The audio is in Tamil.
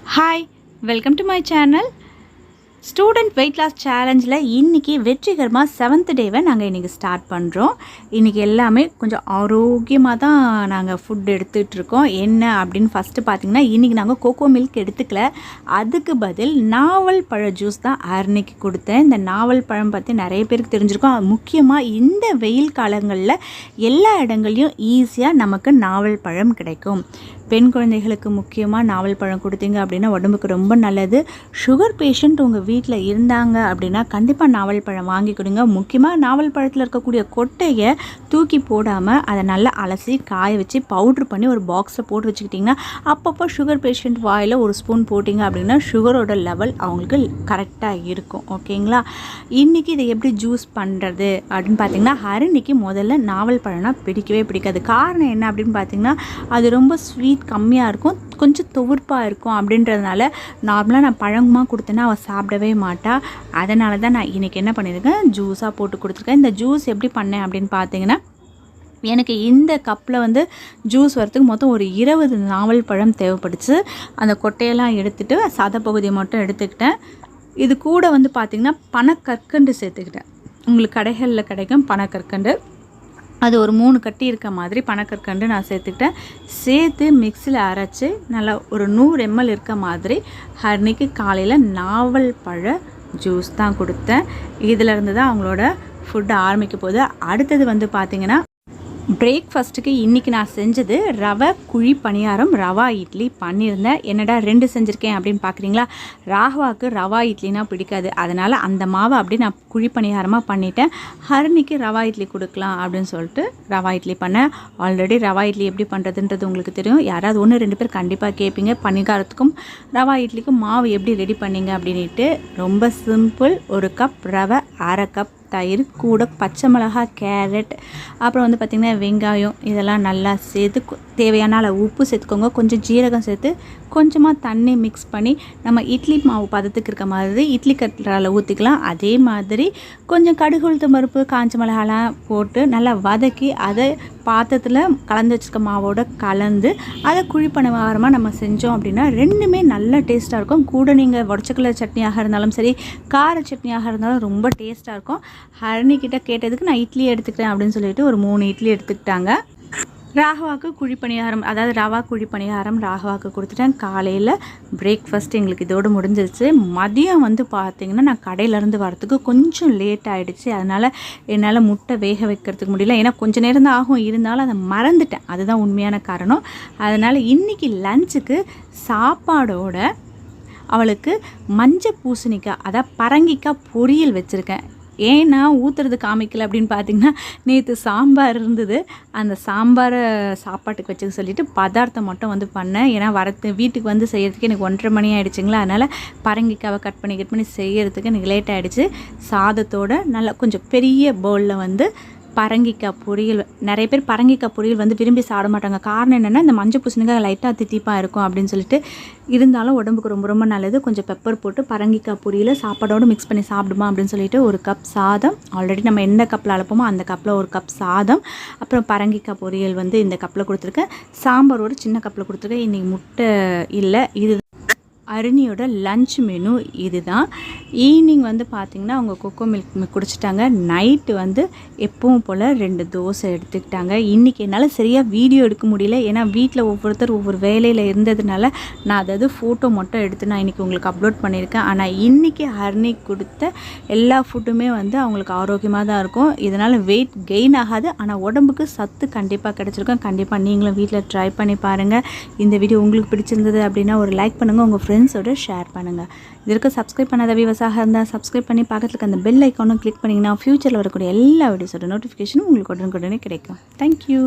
Hi, welcome to my channel. Student weight loss சேலஞ்சில் இன்றைக்கி வெற்றிகரமாக 7th டேவை நாங்கள் இன்றைக்கி ஸ்டார்ட் பண்ணுறோம். இன்றைக்கி எல்லாமே கொஞ்சம் ஆரோக்கியமாக தான் நாங்கள் ஃபுட் எடுத்துகிட்ருக்கோம். என்ன அப்படின்னு ஃபஸ்ட்டு பார்த்திங்கன்னா, இன்றைக்கி நாங்கள் கோகோ மில்க் எடுத்துக்கல. அதுக்கு பதில் நாவல் பழ ஜூஸ் தான் அன்னைக்கு கொடுத்தேன். இந்த நாவல் பழம் பற்றி நிறைய பேருக்கு தெரிஞ்சிருக்கும். முக்கியமாக இந்த வெயில் காலங்களில் எல்லா இடங்கள்லையும் ஈஸியாக நமக்கு நாவல் பழம் கிடைக்கும். பெண் குழந்தைகளுக்கு முக்கியமாக நாவல் பழம் கொடுத்தீங்க அப்படின்னா உடம்புக்கு ரொம்ப நல்லது. சுகர் பேஷண்ட் உங்கள் வீட்டில் இருந்தாங்க அப்படின்னா கண்டிப்பாக நாவல் பழம் வாங்கி கொடுங்க. முக்கியமாக நாவல் பழத்தில் இருக்கக்கூடிய கொட்டையை தூக்கி போடாமல் அதை நல்லா அலசி காய வச்சு பவுட்ரு பண்ணி ஒரு பாக்ஸில் போட்டு வச்சுக்கிட்டிங்கன்னா அப்பப்போ சுகர் பேஷண்ட் வாயில் ஒரு ஸ்பூன் போட்டிங்க அப்படின்னா சுகரோட லெவல் அவங்களுக்கு கரெக்டாக இருக்கும். ஓகேங்களா? இன்றைக்கி இதை எப்படி ஜூஸ் பண்ணுறது அப்படின்னு பார்த்திங்கன்னா, ஹரிணிக்கு முதல்ல நாவல் பழம்னா பிடிக்கவே பிடிக்காது. காரணம் என்ன அப்படின்னு பார்த்திங்கன்னா, அது ரொம்ப ஸ்வீட் கம்மியாக இருக்கும், கொஞ்சம் துவர்ப்பாக இருக்கும். அப்படின்றதுனால நார்மலாக நான் பழங்கமாக கொடுத்தேன்னா அவள் சாப்பிடவே மாட்டா. அதனால தான் நான் இன்றைக்கி என்ன பண்ணியிருக்கேன், ஜூஸாக போட்டு கொடுத்துருக்கேன். இந்த ஜூஸ் எப்படி பண்ணேன் அப்படின்னு பார்த்தீங்கன்னா, எனக்கு இந்த கப்பில் ஜூஸ் வரத்துக்கு மொத்தம் ஒரு 20 நாவல் பழம் தேவைப்படுச்சு. அந்த கொட்டையெல்லாம் எடுத்துகிட்டு சதப்பகுதியை மட்டும் எடுத்துக்கிட்டேன். இது கூட பார்த்திங்கன்னா பனக்கற்கண்டு சேர்த்துக்கிட்டேன். உங்களுக்கு கடைகளில் கிடைக்கும் பனக்கற்கண்டு. அது ஒரு 3 கட்டி இருக்க மாதிரி பனக்கற்கண்டு நான் சேர்த்துக்கிட்டேன். சேர்த்து மிக்சியில் அரைச்சி நல்லா ஒரு 100 ml இருக்க மாதிரி ஹரிணிக்கு காலையில் நாவல் பழ ஜூஸ் தான் கொடுத்தேன். இதிலேருந்து தான் அவங்களோட ஃபுட்டு ஆரம்பிக்க போகுது. அடுத்தது பார்த்திங்கன்னா, பிரேக்ஃபாஸ்ட்டுக்கு இன்றைக்கி நான் செஞ்சது ரவை குழி பணியாரம், ரவா இட்லி பண்ணியிருந்தேன். என்னடா 2 செஞ்சுருக்கேன் அப்படின்னு பார்க்குறீங்களா? ராகவாவுக்கு ரவா இட்லினா பிடிக்காது. அதனால் அந்த மாவை அப்படி நான் குழி பணியாரமாக பண்ணிட்டேன். ஹரிணிக்கு ரவா இட்லி கொடுக்கலாம் அப்படின்னு சொல்லிட்டு ரவா இட்லி பண்ணேன். ஆல்ரெடி ரவா இட்லி எப்படி பண்ணுறதுன்றது உங்களுக்கு தெரியும். யாராவது 1-2 பேர் கண்டிப்பாக கேட்பீங்க. பணிகாரத்துக்கும் ரவா இட்லிக்கும் மாவு எப்படி ரெடி பண்ணீங்க அப்படின்ட்டு. ரொம்ப சிம்பிள். 1 கப் ரவை, 1/2 கப் தயிர், கூட பச்சை மிளகாய், கேரட், அப்புறம் பார்த்திங்கன்னா வெங்காயம், இதெல்லாம் நல்லா சேர்த்து தேவையான அளவு உப்பு சேர்த்துக்கோங்க. கொஞ்சம் ஜீரகம் சேர்த்து கொஞ்சமாக தண்ணி மிக்ஸ் பண்ணி நம்ம இட்லி மாவு பதத்துக்கு இருக்க மாதிரி இட்லி கட்டில் ஊற்றிக்கலாம். அதே மாதிரி கொஞ்சம் கடுகு, உளுத்தம் பருப்பு, காஞ்ச மிளகாலாம் போட்டு நல்லா வதக்கி அதை பாத்திரத்தில் கலந்து வச்சுருக்க மாவோட கலந்து அதை குழிப்பணியாரமாக நம்ம செஞ்சோம் அப்படின்னா ரெண்டுமே நல்ல டேஸ்ட்டாக இருக்கும். கூட நீங்கள் உடச்சக்கடலை சட்னியாக இருந்தாலும் சரி, கார சட்னியாக இருந்தாலும் ரொம்ப டேஸ்ட்டாக இருக்கும். ஹரிணிக்கிட்ட கேட்டதுக்கு நான் இட்லி எடுத்துக்கிறேன் அப்படின்னு சொல்லிட்டு ஒரு 3 இட்லி எடுத்துக்கிட்டாங்க. ராகவாவுக்கு குழிப்பணியாரம், அதாவது ரவா குழிப்பணியாரம் ராகவாவுக்கு கொடுத்துட்டேன். காலையில் பிரேக்ஃபாஸ்ட் எங்களுக்கு இதோடு முடிஞ்சிருச்சு. மதியம் பார்த்திங்கன்னா நான் கடையிலேருந்து வரத்துக்கு கொஞ்சம் லேட் ஆகிடுச்சு. அதனால் என்னால் முட்டை வேக வைக்கிறதுக்கு முடியல. ஏன்னா கொஞ்சம் நேரம் தான் ஆகும், இருந்தாலும் அதை மறந்துட்டேன். அதுதான் உண்மையான காரணம். அதனால் இன்றைக்கி லஞ்சுக்கு சாப்பாடோட அவளுக்கு மஞ்சள் பூசணிக்காய், அதாவது பரங்கிக்காய் பொரியல் வச்சுருக்கேன். ஏன்னா ஊற்றுறது காமிக்கல அப்படின்னு பார்த்திங்கன்னா, நேற்று சாம்பார் இருந்தது. அந்த சாம்பாரை சாப்பாட்டுக்கு வச்சுக்க சொல்லிவிட்டு பதார்த்தம் மட்டும் பண்ணேன். ஏன்னா வீட்டுக்கு செய்கிறதுக்கு எனக்கு 1:30 மணி ஆகிடுச்சிங்களா. அதனால் பரங்கிக்காவை கட் பண்ணி செய்கிறதுக்கு எனக்கு லேட் ஆகிடுச்சு. சாதத்தோடு நல்லா கொஞ்சம் பெரிய பவுலில் பரங்கிக்காய் பொரியல். நிறைய பேர் பரங்கிக்காய் பொரியல் விரும்பி சாப்பிட மாட்டாங்க. காரணம் என்னென்னா, இந்த மஞ்சள் பூசணிக்காய் லைட்டாக தித்திப்பாக இருக்கும் அப்படின்னு சொல்லிட்டு. இருந்தாலும் உடம்புக்கு ரொம்ப ரொம்ப நல்லது. கொஞ்சம் பெப்பர் போட்டு பரங்கிக்காய் பொரியல் சாப்பாடோடு மிக்ஸ் பண்ணி சாப்பிடுமா அப்படின்னு சொல்லிட்டு 1 கப் சாதம், ஆல்ரெடி நம்ம எந்த கப்பில் அளப்போமோ அந்த கப்பில் 1 கப் சாதம், அப்புறம் பரங்கிக்காய் பொரியல் இந்த கப்பில் கொடுத்துருக்கேன். சாம்பாரோட சின்ன கப்பில் கொடுத்துருக்கேன். இன்றைக்கி முட்டை இல்லை. இது அருணியோட லஞ்ச் மெனு இது தான். ஈவினிங் பார்த்திங்கன்னா அவங்க கோகோ மில்க் குடிச்சிட்டாங்க. நைட்டு எப்பவும் போல் 2 தோசை எடுத்துக்கிட்டாங்க. இன்றைக்கி என்னால் சரியாக வீடியோ எடுக்க முடியல. ஏன்னா வீட்டில் ஒவ்வொருத்தர் ஒவ்வொரு வேலையில் இருந்ததுனால நான் அதாவது ஃபோட்டோ மட்டும் எடுத்து நான் இன்றைக்கி உங்களுக்கு அப்லோட் பண்ணியிருக்கேன். ஆனால் இன்றைக்கி ஹரிணி கொடுத்த எல்லா ஃபுட்டுமே அவங்களுக்கு ஆரோக்கியமாக தான் இருக்கும். இதனால் வெயிட் கெயின் ஆகாது. ஆனால் உடம்புக்கு சத்து கண்டிப்பாக கிடச்சிருக்கும். கண்டிப்பாக நீங்களும் வீட்டில் ட்ரை பண்ணி பாருங்கள். இந்த வீடியோ உங்களுக்கு பிடிச்சிருந்தது அப்படின்னா ஒரு லைக் பண்ணுங்கள், உங்கள் ஃப்ரெண்ட்ஸோட ஷேர் பண்ணுங்கள். இதற்கு சப்ஸ்கிரைப் பண்ணாத வியூவர்ஸாக இருந்தால் சப்ஸ்கிரைப் பண்ணி பக்கத்தில் இருக்க அந்த பெல் ஐக்கானும் கிளிக் பண்ணிங்கன்னா ஃப்யூச்சரில் வரக்கூடிய எல்லா வீடியோஸோட நோட்டிஃபிகேஷனும் உங்களுக்கு உடனுக்குடனே கிடைக்கும். தேங்க்யூ.